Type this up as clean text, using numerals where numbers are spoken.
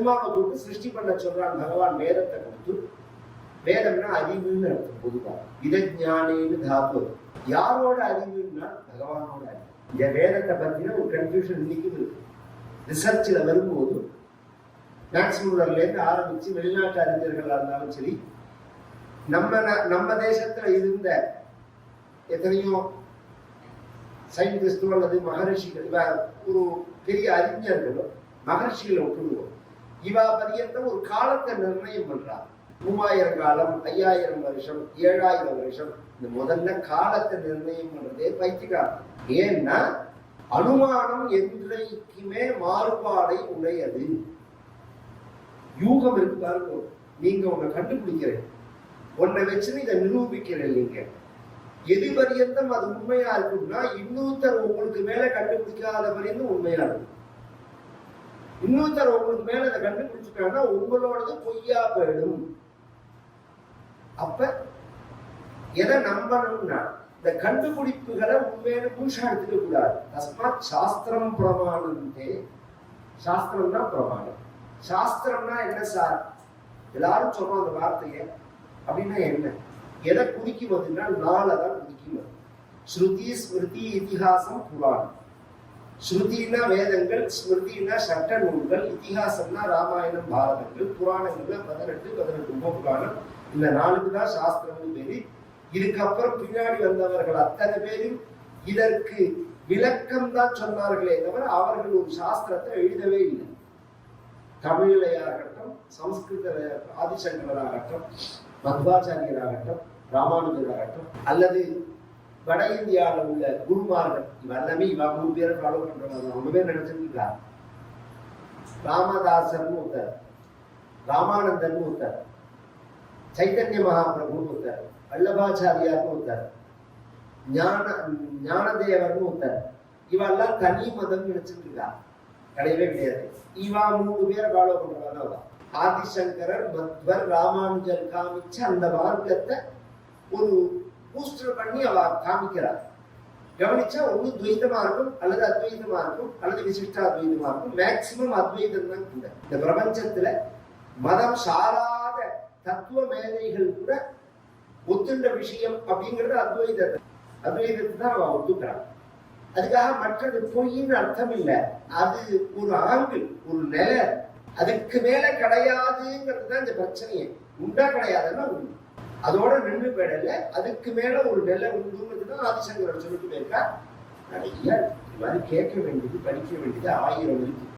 பெருமாவை கூப்பிட்டு சிருஷ்டி பண்ண சொல்றான் பகவான். வேதத்தை கொடுத்து, வேதம்னா அறிவுன்னு அர்த்தம். பொதுவா விதஞானேன்னு தாத்து. யாரோட அறிவுன்னா பகவானோட அறிவு. இந்த வேதத்தை பத்தின ஒரு கன்ஃபியூஷன் இன்னைக்கு இருக்கு. ரிசர்ச்சில் வரும்போது மேக்ஸ்மூலர்ல இருந்து ஆரம்பிச்சு வெளிநாட்டு அறிஞர்களா இருந்தாலும் சரி, நம்ம தேசத்துல இருந்த எத்தனையோ சயின்டிஸ்டோ அல்லது மகரிஷிகள், ஒரு பெரிய அறிஞர்களும் மகர்ஷிகளை விட்டுடுவோம். இவா பரியந்தம் ஒரு காலத்தை நிர்ணயம் பண்றா. 3000 காலம், 5000 வருஷம், 7000 வருஷம். இந்த முதல்ல காலத்தை நிர்ணயம் பண்றதே பைத்தியக்காரன். ஏன்னா அனுமானம் என்றைக்குமே மாறுபாடை உடையது. யூகம் இருக்கு பாருங்க. நீங்க உன்னை கண்டுபிடிக்கிறேன், உன்னை வச்சு இதை நிரூபிக்கிறேன். நீங்க எது பரியந்தம் அது உண்மையா இருக்கும்னா இன்னொருத்தர் உங்களுக்கு மேல கண்டுபிடிக்காத வரையும் உண்மையா இருக்கும். இன்னொருத்தர் உங்களுக்கு மேல அதை கண்டுபிடிச்சிட்டாங்கன்னா உங்களோடது பொய்யா போயிடும். அப்ப எதை நம்பணும்னா இந்த கண்டுபிடிப்புகளை உண்மையான முழுசா எடுத்துக்க கூடாது. தஸ்மாத் சாஸ்திரம் பிரமாணந்தே. சாஸ்திரம்னா பிரமாணம். சாஸ்திரம்னா என்ன சார்? எல்லாரும் சொல்றோம் அந்த வார்த்தைய. அப்படின்னா என்ன? எதை குறிக்கும் அப்படின்னா நாளைதான் குறிக்கும். ஸ்ருதி, ஸ்மிருதி, இதிகாசம், புராணம். ஸ்ருதினா வேதங்கள், ஸ்மிருதினா சட்ட நூல்கள், இதிகாசம்னா ராமாயணம், பாரதங்கள், புராணங்கள்ல 18 உபபுராணம். இந்த 4க்கு தான் சாஸ்திரம்னு பேரு. இதுக்கப்புறம் பின்னாடி வந்தவர்கள் அத்தனை பேரும் இதற்கு விளக்கம் தான் சொன்னார்களே தவிர அவர்கள் ஒரு சாஸ்திரத்தை எழுதவே இல்லை. தமிழிலையாகட்டும், சமஸ்கிருத ஆதிசங்கராகட்டும், மத்வாச்சாரியராகட்டும், ராமானுஜராகட்டும், அல்லது வட இந்தியாவில் உள்ள குருமார்கள், எல்லாமே இவ 3 பேரை ஃபாலோ பண்றாங்க. 3 பேர் நினைச்சிருக்கா. ராமதாசர்னு ஒருத்தர், ராமானந்தன் ஒருத்தர், சைத்தன்ய மகாபிரபுன்னு ஒருத்தர், வல்லபாச்சாரியார்னு ஒருத்தர், ஞானதேவர்னு ஒருத்தர். இவெல்லாம் தனி மதம் நினைச்சிருக்கா. கிடையவே கிடையாது. இவா 3 பேரை ஃபாலோ பண்றவங்க. ஆதிசங்கரர், மத்வர், ராமானுஜர் காமிச்ச அந்த மார்க்கத்தை ஒரு பூஸ்டர் பண்ணி அவ காமிக்கிறார். கவனிச்சா ஒண்ணு துவைதமா இருக்கும், அல்லது அத்வைதமா இருக்கும், அல்லது விசிஷ்ட அத்வைதமா இருக்கும். மேக்சிமம் அத்வைதம் தான் கூட. இந்த பிரபஞ்சத்துல மதம் சாராத தத்துவ மேதைகள் கூட ஒத்துண்ட விஷயம் அப்படிங்கிறது அத்வைதத்தை. அத்வைதத்தை தான் அவ ஒத்துக்கிறான். அதுக்காக மற்றது பொய்ன்னு அர்த்தம் இல்லை. அது ஒரு ஆங்கிள், ஒரு நிலை. அதுக்கு மேல கிடையாதுங்கிறது தான் இந்த பிரச்சனையே. உண்டா கிடையாதுன்னா உண்டு. அதோட நின்று போயிடல. அதுக்கு மேல ஒரு நிலை உண்டுங்கிறது தான் ஆதிசங்கரர் சொல்லிட்டு போயிருக்கா. நிறைய இது மாதிரி கேட்க வேண்டியது, படிக்க வேண்டியது 1000 இருக்கு.